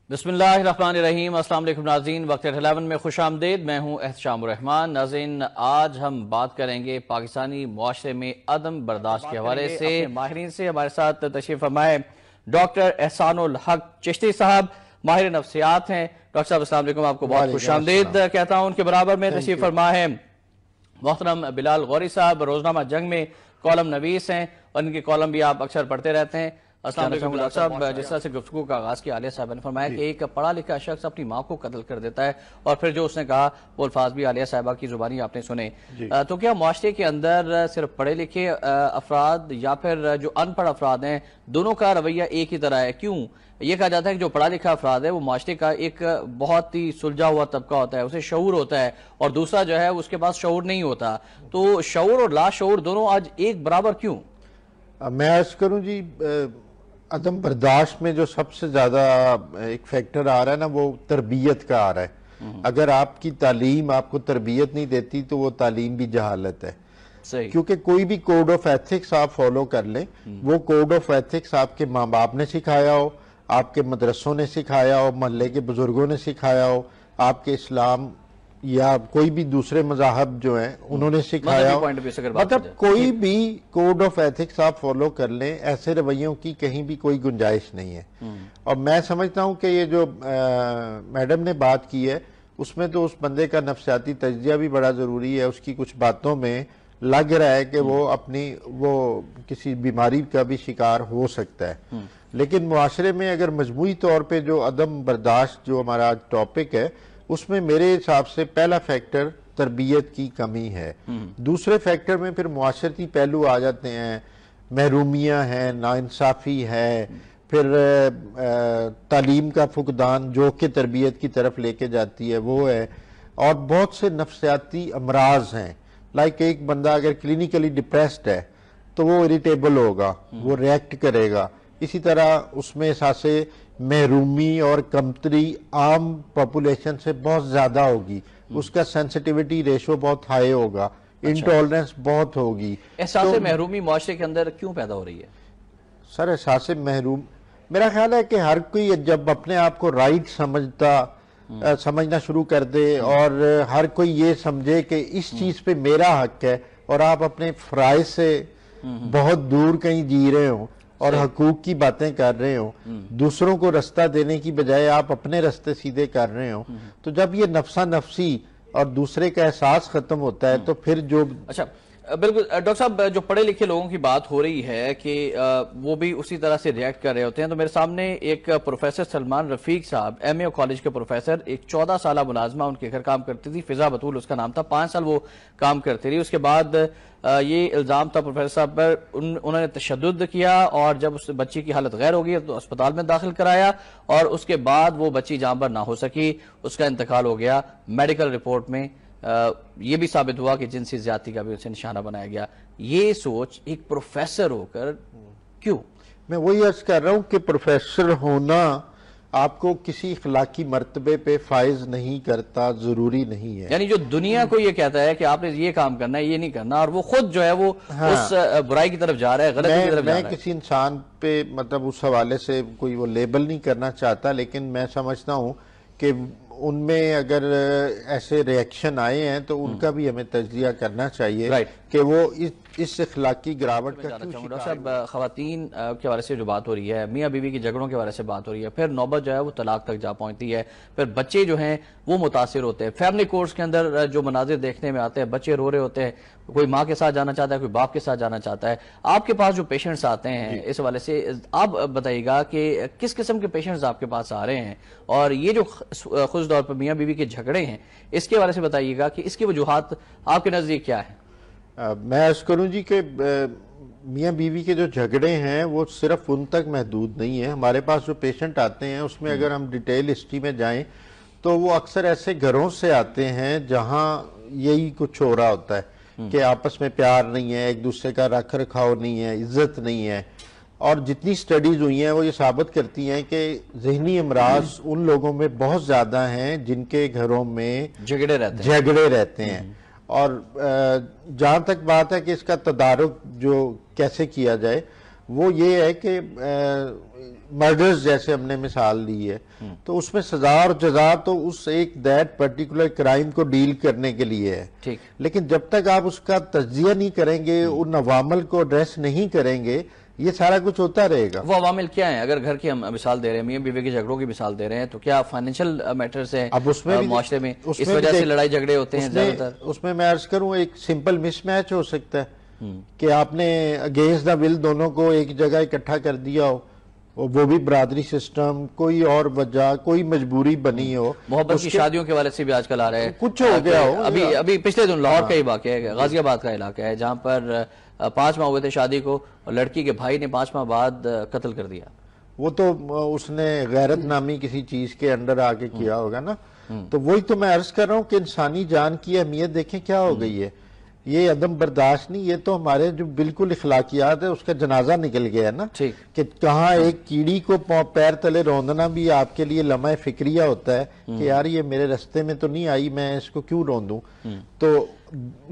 बिस्मिल्लाहिर्रहमानिर्रहीम। अस्सलाम वालेकुम नाज़रीन, वक्त 11 में खुश आमदेद। मैं हूँ एहतशाम रहमान। नाज़रीन, आज हम बात करेंगे पाकिस्तानी मुआशरे में अदम बर्दाश्त के हवाले से माहिरीन से। हमारे साथ तशरीफ फरमाए डॉक्टर एहसानुल हक चिश्ती साहब, माहिर नफ्सियात हैं। डॉक्टर साहब अस्सलाम वालेकुम, आपको बहुत खुश आमदेद कहता हूँ। उनके बराबर में तशरीफ फरमा है मोहतरम बिलाल गौरी साहब, रोजनामा जंग में कॉलम नवीस हैं और इनके कॉलम भी आप अक्सर पढ़ते रहते हैं। अस्सलाम वालेकुम डॉक्टर साहब, जिस तरह से गुफ्तगू का आगाज किया आलिया साहब ने फरमाया कि एक पढ़ा लिखा शख्स अपनी माँ को कत्ल कर देता है और फिर जो उसने कहा वो अल्फाज भी आलिया साहबा की जुबानी आपने सुने। तो क्या मुआशरे के अंदर सिर्फ पढ़े लिखे अफराद या फिर जो अनपढ़ अफराद हैं दोनों का रवैया एक ही तरह है? क्यों ये कहा जाता है कि जो पढ़ा लिखा अफराद है वो मुआशरे का एक बहुत ही सुलझा हुआ तबका होता है, उसे शऊर होता है, और दूसरा जो है उसके पास शऊर नहीं होता। तो शऊर और लाशऊर दोनों आज एक बराबर क्यों? मैं अर्ज करूं जी, अदम बर्दाश्त में जो सबसे ज्यादा एक फैक्टर आ रहा है ना, वो तरबियत का आ रहा है। अगर आपकी तालीम आपको तरबियत नहीं देती तो वो तालीम भी जहालत है। सही। क्योंकि कोई भी कोड ऑफ एथिक्स आप फॉलो कर लें, वो कोड ऑफ एथिक्स आपके माँ बाप ने सिखाया हो, आपके मदरसों ने सिखाया हो, मोहल्ले के बुजुर्गों ने सिखाया हो, आपके इस्लाम या कोई भी दूसरे मज़ाहब जो हैं उन्होंने सिखाया, मतलब कोई भी कोड ऑफ एथिक्स आप फॉलो कर लें, ऐसे रवैयों की कहीं भी कोई गुंजाइश नहीं है। और मैं समझता हूं कि ये जो मैडम ने बात की है उसमें तो उस बंदे का नफ्सियाती तज्जिया भी बड़ा जरूरी है। उसकी कुछ बातों में लग रहा है कि वो किसी बीमारी का भी शिकार हो सकता है। लेकिन मुआशरे में अगर मजमूई तौर पर जो अदम बर्दाश्त जो हमारा टॉपिक है उसमें मेरे हिसाब से पहला फैक्टर तरबियत की कमी है। दूसरे फैक्टर में फिर मुआशरती पहलू आ जाते हैं, महरूमियाँ हैं, नाइंसाफ़ी है, फिर तालीम का फुकदान जो कि तरबियत की तरफ लेके जाती है वो है, और बहुत से नफ्सियाती अमराज हैं। लाइक एक बंदा अगर क्लिनिकली डिप्रेस्ड है तो वो इरिटेबल होगा, वो रिएक्ट करेगा। इसी तरह उसमें एहसासे महरूमी और कमतरी आम पॉपुलेशन से बहुत ज्यादा होगी, उसका सेंसिटिविटी रेशो बहुत हाई होगा, इंटॉलरेंस बहुत होगी। एहसासे महरूमी मुआशरे के अंदर क्यों पैदा हो रही है? सर एहसासे महरूम, मेरा ख्याल है कि हर कोई जब अपने आप को राइट समझना शुरू कर दे और हर कोई ये समझे कि इस चीज पे मेरा हक है और आप अपने फराइज से बहुत दूर कहीं जी रहे हो और हकूक की बातें कर रहे हो, दूसरों को रास्ता देने की बजाय आप अपने रास्ते सीधे कर रहे हो, तो जब ये नफ्सा नफ्सी और दूसरे का एहसास खत्म होता है तो फिर जो बिल्कुल डॉक्टर साहब, जो पढ़े लिखे लोगों की बात हो रही है कि वो भी उसी तरह से रिएक्ट कर रहे होते हैं। तो मेरे सामने एक प्रोफेसर सलमान रफीक साहब, MA कॉलेज के प्रोफेसर, एक 14 साल मुलाजमा उनके घर काम करती थी, फिजा बतूल उसका नाम था, 5 साल वो काम करती रही। उसके बाद ये इल्ज़ाम था प्रोफेसर साहब पर, उन्होंने तशद्दुद किया और जब उस बच्ची की हालत गैर हो गई तो अस्पताल में दाखिल कराया और उसके बाद वो बच्ची जान पर ना हो सकी, उसका इंतकाल हो गया। मेडिकल रिपोर्ट में ये भी साबित हुआ कि जिनसी ज्यादती का भी उसे निशाना बनाया गया। ये सोच एक प्रोफेसर होकर क्यों? मैं वही अर्ज कर रहा हूं कि प्रोफेसर होना आपको किसी इखलाकी मर्तबे पे फाइज नहीं करता, जरूरी नहीं है। यानी जो दुनिया को ये कहता है कि आपने ये काम करना है, ये नहीं करना, और वो खुद जो है वो उस बुराई की तरफ जा रहा है, गलती की तरफ जा रहा है। मैं किसी इंसान पे मतलब उस हवाले से कोई वो लेबल नहीं करना चाहता, लेकिन मैं समझता हूं कि उनमें अगर ऐसे रिएक्शन आए हैं तो उनका भी हमें तज्जिया करना चाहिए कि वो इस इखलाकी गिरावट का क्यों डॉक्टर साहब, खवातीन के बारे से जो बात हो रही है, मियाँ बीवी की झगड़ों के बारे से बात हो रही है, फिर नौबत जो है वो तलाक तक जा पहुंचती है, फिर बच्चे जो हैं वो मुतासिर होते हैं। फैमिली कोर्ट्स के अंदर जो मनाजिर देखने में आते हैं, बच्चे रो रहे होते हैं, कोई माँ के साथ जाना चाहता है, कोई बाप के साथ जाना चाहता है। आपके पास जो पेशेंट्स आते हैं इस हवाले से आप बताइएगा कि किस किस्म के पेशेंट्स आपके पास आ रहे हैं, और ये जो खुद तौर पर मियाँ बीवी के झगड़े हैं इसके बारे से बताइएगा कि इसकी वजूहात आपके नजदीक क्या है? मैं अर्ज करूं जी कि मियाँ बीवी के जो झगड़े हैं वो सिर्फ उन तक महदूद नहीं है। हमारे पास जो पेशेंट आते हैं उसमें अगर हम डिटेल हिस्ट्री में जाएं तो वो अक्सर ऐसे घरों से आते हैं जहां यही कुछ हो रहा होता है कि आपस में प्यार नहीं है, एक दूसरे का रख रखाव नहीं है, इज्जत नहीं है। और जितनी स्टडीज हुई हैं वो ये साबित करती हैं कि जहनी अमराज उन लोगों में बहुत ज्यादा हैं जिनके घरों में झगड़े रहते हैं। और जहां तक बात है कि इसका तदारुक जो कैसे किया जाए, वो ये है कि मर्डर्स जैसे हमने मिसाल ली है, तो उसमें सजा और जजा तो उस एक दैट पर्टिकुलर क्राइम को डील करने के लिए है। ठीक। लेकिन जब तक आप उसका तज्जिया नहीं करेंगे, उन अवामल को एड्रेस नहीं करेंगे, ये सारा कुछ होता रहेगा। वो अवामिल क्या है? अगर घर की हम मिसाल दे रहे हैं, मियां बीवी के झगड़ों की मिसाल दे रहे हैं, तो क्या फाइनेंशियल मैटर्स है अब उसमें मुआशरे में इस वजह से लड़ाई झगड़े होते हैं ज्यादातर? उसमें मैं अर्ज करूं एक सिंपल मिसमैच हो सकता है कि आपने अगेंस्ट द विल दोनों को एक जगह इकट्ठा कर दिया हो, वो भी बरादरी सिस्टम, कोई और वजह, कोई मजबूरी बनी हो, मोहब्बत की शादियों के वाले से भी आजकल आ रहे हैं, कुछ हो गया हो। अभी पिछले दिन लाहौर का ही वाकया है, गाजियाबाद का इलाका है, जहां पर 5 माह हुए थे शादी को और लड़की के भाई ने 5 माह बाद कत्ल कर दिया। वो तो उसने गैरत नामी किसी चीज के अंडर आके किया होगा ना। तो वही तो मैं अर्ज कर रहा हूँ कि इंसानी जान की अहमियत देखें क्या हो गई है। ये अदम बर्दाश्त नहीं, ये तो हमारे जो बिल्कुल इखलाकियात है उसका जनाजा निकल गया है ना, कि कहाँ एक कीड़ी को पैर तले रौंदना भी आपके लिए लम्हा फिक्रिया होता है कि यार ये मेरे रास्ते में तो नहीं आई, मैं इसको क्यों रौंदूं। तो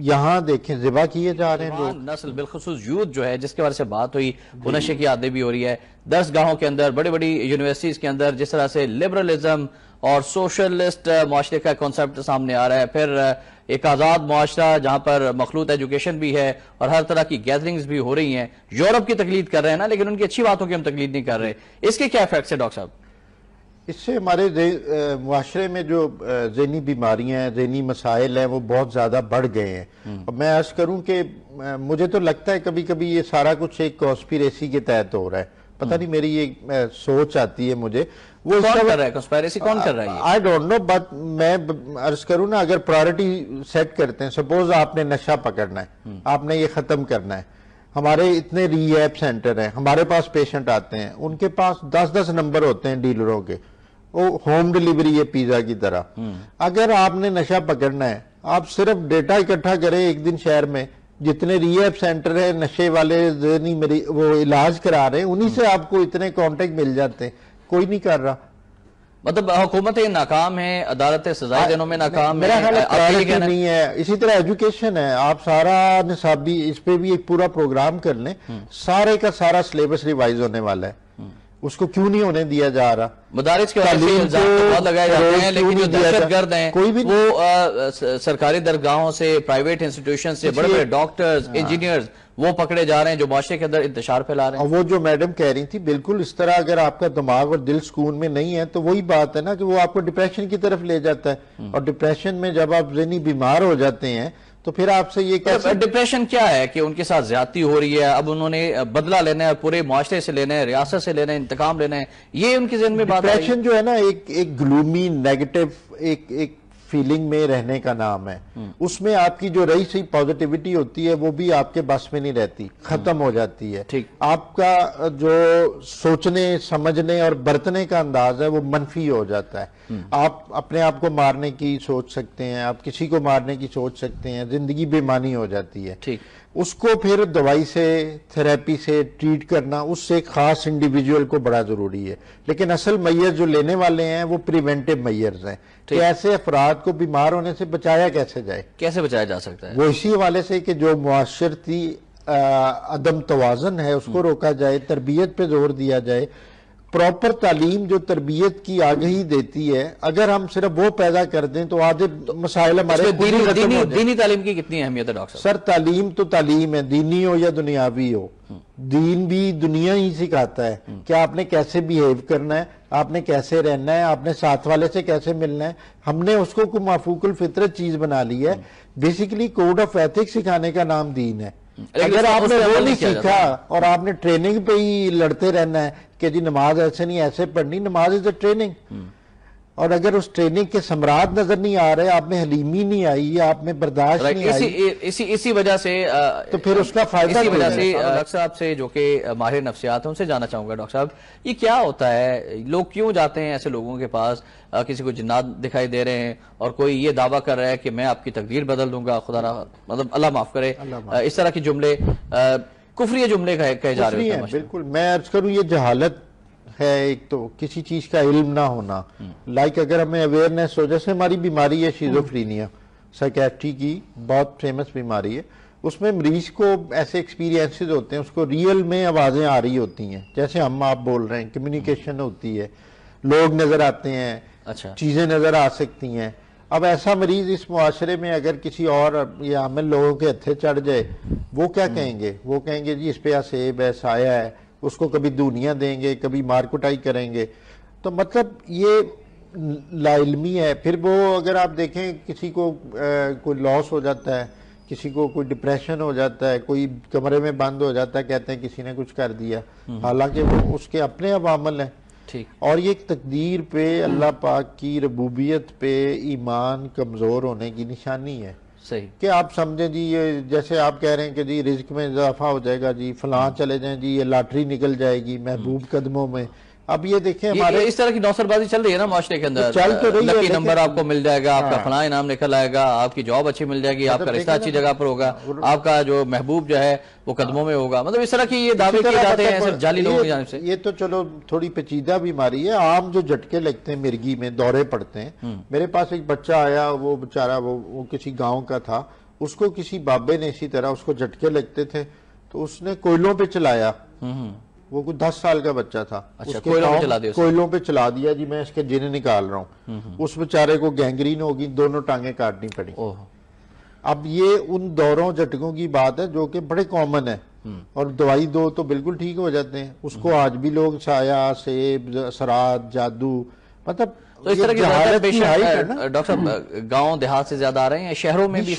यहाँ देखें ज़िबा किए जा रहे हैं लोग। नस्ल बिलखुसूस यूथ जो है, जिसके बारे से बात हुई, वो नशे की आदत भी हो रही है। दरसगाहों के अंदर, बड़ी बड़ी यूनिवर्सिटीज के अंदर जिस तरह से लिबरलिज्म और सोशलिस्ट मुआशरे का कॉन्सेप्ट सामने आ रहा है, फिर एक आजाद मुआशरा जहां पर मखलूत एजुकेशन भी है और हर तरह की गैदरिंग्स भी हो रही हैं। यूरोप की तकलीद कर रहे हैं ना, लेकिन उनकी अच्छी बातों की हम तकलीद नहीं कर रहे। इसके क्या इफेक्ट्स है डॉक्टर साहब? इससे हमारे मुआशरे में जो ज़हनी बीमारियां हैं, ज़हनी मसाइल हैं, वो बहुत ज़्यादा बढ़ गए हैं। और मैं अर्ज करूं कि मुझे तो लगता है कभी कभी ये सारा कुछ एक कॉन्स्पिरेसी के तहत हो रहा है। पता नहीं, मेरी ये सोच आती है मुझे। वो कौन कर रहा है कॉन्स्पिरेसी? कौन कर रहा है? आई डोंट नो, बट मैं अर्ज करूं ना, अगर प्रायोरिटी सेट करते हैं, सपोज आपने नशा पकड़ना है, आपने ये खत्म करना है, हमारे इतने रिहैब सेंटर हैं, हमारे पास पेशेंट आते हैं, उनके पास 10-10 नंबर होते हैं डीलरों के, वो होम डिलीवरी है पिज्जा की तरह। अगर आपने नशा पकड़ना है, आप सिर्फ डेटा इकट्ठा करें एक दिन शहर में, जितने रिहैब सेंटर है नशे वाले वो इलाज करा रहे हैं, उन्हीं से आपको इतने कॉन्टेक्ट मिल जाते हैं। कोई नहीं कर रहा। मतलब हुकूमतें नाकाम है, अदालतें सजाएं देने में नाकाम मेरा ख्याल है नहीं है। इसी तरह एजुकेशन है, आप सारा निसाबी इस पे भी एक पूरा प्रोग्राम कर लें, सारे का सारा सिलेबस रिवाइज होने वाला है, उसको क्यों नहीं होने दिया जा रहा? मदारिस के बहुत लगाए जाते हैं, लेकिन जो दहशतगर्द हैं कोई भी वो सरकारी दरगाहों से, प्राइवेट इंस्टीट्यूशन से बड़े बड़े डॉक्टर्स, इंजीनियर्स वो पकड़े जा रहे हैं जो माशरे के अंदर इंतशार फैला रहे हैं। और वो जो मैडम कह रही थी, बिल्कुल इस तरह अगर आपका दिमाग और दिल सुकून में नहीं है तो वही बात है ना कि वो आपको डिप्रेशन की तरफ ले जाता है। और डिप्रेशन में जब आप ज़हनी बीमार हो जाते हैं तो फिर आपसे ये कैसे? डिप्रेशन क्या है कि उनके साथ ज्यादती हो रही है, अब उन्होंने बदला लेना है, पूरे माशरे से लेना है, रियासत से लेना है, इंतकाम लेना है, ये उनके ज़हन में बात है। डिप्रेशन जो है ना एक ग्लूमी नेगेटिव एक फीलिंग में रहने का नाम है। उसमें आपकी जो रही सही पॉजिटिविटी होती है वो भी आपके बस में नहीं रहती, खत्म हो जाती है। ठीक। आपका जो सोचने समझने और बरतने का अंदाज है वो मनफी हो जाता है। आप अपने आप को मारने की सोच सकते हैं, आप किसी को मारने की सोच सकते हैं, जिंदगी बेमानी हो जाती है। ठीक। उसको फिर दवाई से, थेरेपी से ट्रीट करना उससे खास इंडिविजुअल को बड़ा जरूरी है। लेकिन असल मैयर जो लेने वाले हैं वो प्रिवेंटिव मैयर्स हैं कि ऐसे अफराद को बीमार होने से बचाया कैसे जाए, कैसे बचाया जा सकता है। वो इसी हवाले से कि जो मुआशरती अदम तवाज़ुन है उसको रोका जाए, तरबियत पे जोर दिया जाए। प्रॉपर तालीम जो तरबियत की आगही देती है, अगर हम सिर्फ वो पैदा कर दें तो आधे मसाइल हमारे दीनी तालीम की कितनी अहमियत है डॉक्टर सर? तालीम तो तालीम है, दीनी हो या दुनियावी हो। दीन भी दुनिया ही सिखाता है कि आपने कैसे बिहेव करना है, आपने कैसे रहना है, आपने साथ वाले से कैसे मिलना है। हमने उसको कोई माफूकुल फितरत चीज बना ली है। बेसिकली कोड ऑफ एथिक्स सिखाने का नाम दीन है। अगर आपने वो नहीं सीखा और आपने ट्रेनिंग पे ही लड़ते रहना है कि जी नमाज ऐसे नहीं ऐसे पढ़नी, नमाज इज अ ट्रेनिंग। और अगर उस ट्रेनिंग के समरात नजर नहीं आ रहे, आप में हलीमी नहीं आई, आप में बर्दाश्त नहीं आई, इसी वजह से तो फिर उसका फायदा इसी वजह से डॉक्टर साहब से जो कि माहिर नफ्सियात है उनसे जानना चाहूंगा। डॉक्टर साहब, ये क्या होता है, लोग क्यों जाते हैं ऐसे लोगों के पास? किसी को जिन्नात दिखाई दे रहे हैं और कोई ये दावा कर रहा है कि मैं आपकी तकदीर बदल दूंगा, खुदा मतलब अल्लाह माफ करे, इस तरह के जुमले कुफरी जुमले कहे जा रहे हैं। बिल्कुल, मैं अर्ज करूं ये जहालत है। एक तो किसी चीज का इल्म ना होना, लाइक अगर हमें अवेयरनेस हो, जैसे हमारी बीमारी है शिज़ोफ्रीनिया, साइकेट्री की बहुत फेमस बीमारी है, उसमें मरीज को ऐसे एक्सपीरियंसेस होते हैं, उसको रियल में आवाज़ें आ रही होती हैं, जैसे हम आप बोल रहे हैं, कम्युनिकेशन होती है, लोग नज़र आते हैं, अच्छा, चीज़ें नज़र आ सकती हैं। अब ऐसा मरीज इस मुआशरे में अगर किसी और या आमिल लोगों के हथे चढ़ जाए, वो क्या कहेंगे? वो कहेंगे जी इस पे सेब है, साया है, उसको कभी दुनिया देंगे, कभी मारकुटाई करेंगे। तो मतलब ये लाइल्मी है। फिर वो अगर आप देखें किसी को कोई लॉस हो जाता है, किसी को कोई डिप्रेशन हो जाता है, कोई कमरे में बंद हो जाता है, कहते हैं किसी ने कुछ कर दिया, हालांकि वो उसके अपने अवामल हैं। ठीक। और ये तकदीर पे, अल्लाह पाक की रबूबियत पे ईमान कमज़ोर होने की निशानी है। सही कि आप समझें जी, ये जैसे आप कह रहे हैं कि जी रिज्क में इजाफा हो जाएगा, जी फलां चले जाएं, जी ये लॉटरी निकल जाएगी महबूब कदमों में। अब ये देखें हमारे इस तरह की नौसरबाजी चल रही है ना माशरे के अंदर, चल तो रही है, लकी नंबर आपको मिल जाएगा, आपका हाँ, फलां इनाम निकल आएगा, आपकी जॉब अच्छी मिल जाएगी, आपका रिश्ता अच्छी जगह पर होगा, आपका जो महबूब जो है वो कदमों में होगा। मतलब इस तरह की ये दावे किए जाते हैं सिर्फ जाली लोगों की जानिब से। ये तो चलो थोड़ी पेचीदा बीमारी है। आम जो झटके लगते हैं, मिर्गी में दौरे पड़ते हैं। मेरे पास एक बच्चा आया, वो बेचारा वो किसी गाँव का था, उसको किसी बाबे ने इसी तरह उसको झटके लगते थे, तो उसने कोयलों पे चलाया। वो कुछ 10 साल का बच्चा था। अच्छा, कोयलों पे चला दिया जी, मैं इसके जिन्हें निकाल रहा हूँ। उस बेचारे को गैंग्रीन होगी, दोनों टांगे काटनी पड़ी। अब ये उन दौरों झटकों की बात है जो कि बड़े कॉमन है, और दवाई दो तो बिल्कुल ठीक हो जाते हैं। उसको आज भी लोग साया, सेब, असरात, जादू, मतलब तो इस तरह की डॉक्टर साहब गांव देहात से ज्यादा आ रहे हैं, शहरों में भी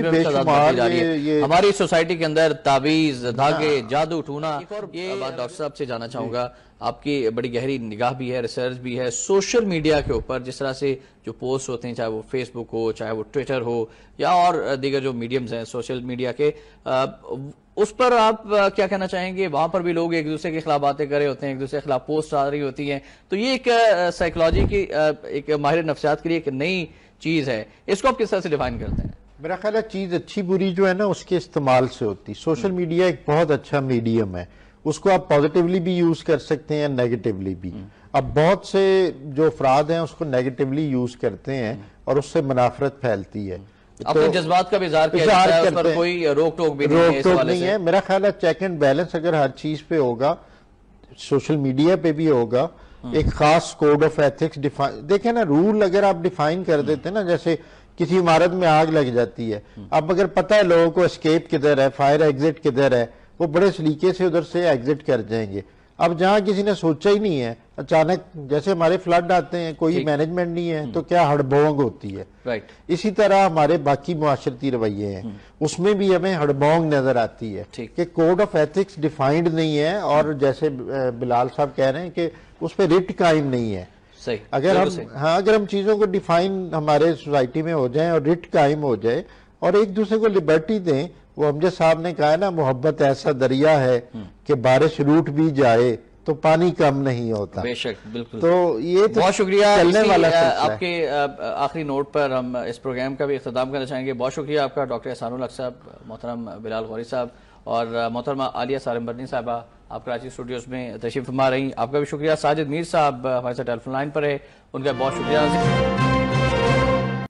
बेशुमार है। हमारी सोसाइटी के अंदर ताबीज, धागे, जादू टूना। ये बात डॉक्टर साहब से जानना चाहूंगा, आपकी बड़ी गहरी निगाह भी है, रिसर्च भी है सोशल मीडिया के ऊपर, जिस तरह से जो पोस्ट होते हैं, चाहे वो फेसबुक हो, चाहे वो ट्विटर हो, या और दीगर जो मीडियम्स हैं सोशल मीडिया के, उस पर आप क्या कहना चाहेंगे? वहां पर भी लोग एक दूसरे के खिलाफ बातें कर रहे होते हैं, एक दूसरे के खिलाफ पोस्ट आ रही होती हैं, तो ये एक साइकोलॉजी की एक माहिर नफ्सियात के लिए एक नई चीज है। इसको आप किस तरह से डिफाइन करते हैं? मेरा ख्याल है चीज अच्छी बुरी जो है ना उसके इस्तेमाल से होती। सोशल मीडिया एक बहुत अच्छा मीडियम है, उसको आप पॉजिटिवली भी यूज कर सकते हैं, नेगेटिवली भी। अब बहुत से जो अफराद हैं उसको नेगेटिवली यूज करते हैं और उससे मुनाफरत फैलती है। अपने जज्बात का भी इज़हार किया जाता है, उस पर कोई रोक टोक भी नहीं है। मेरा ख्याल है चेक एंड बैलेंस अगर हर चीज पे होगा, सोशल मीडिया पे भी होगा, एक खास कोड ऑफ एथिक्स डिफाइन, देखें ना, रूल अगर आप डिफाइन कर देते हैं ना, जैसे किसी इमारत में आग लग जाती है, अब अगर पता है लोगों को एस्केप किधर है, फायर एग्जिट किधर है, वो बड़े सलीके से उधर से एग्जिट कर जाएंगे। अब जहां किसी ने सोचा ही नहीं है, अचानक जैसे हमारे फ्लड आते हैं, कोई मैनेजमेंट नहीं है, तो क्या हड़बोंग होती है। राइट। इसी तरह हमारे बाकी मुआशरती रवैये हैं, उसमें भी हमें हड़बोंग नजर आती है कि कोड ऑफ एथिक्स डिफाइंड नहीं है, और जैसे बिलाल साहब कह रहे हैं कि उस पर रिट कायम नहीं है। सही। अगर हम चीजों को डिफाइन हमारे सोसाइटी में हो जाए और रिट कायम हो जाए और एक दूसरे को लिबर्टी दें, वो अमजद साहब ने कहा है ना, मोहब्बत ऐसा दरिया है कि बारिश रूठ भी जाए तो पानी कम नहीं होता। बेशक, बिल्कुल। तो ये तो बहुत शुक्रिया। चलने वाला आपके आखिरी नोट पर हम इस प्रोग्राम का भी इख्तिताम करना चाहेंगे। बहुत शुक्रिया आपका डॉक्टर एहसानुल हक साहब, मोहतरम बिलाल गौरी साहब और मोहतरमा आलिया सारिम बर्नी साहबा, आप कराची स्टूडियोज में तशरीफ फरमा रही। आपका भी शुक्रिया। साजिद मीर साहब हमारे साथ टेलीफोन लाइन पर है, उनका बहुत शुक्रिया।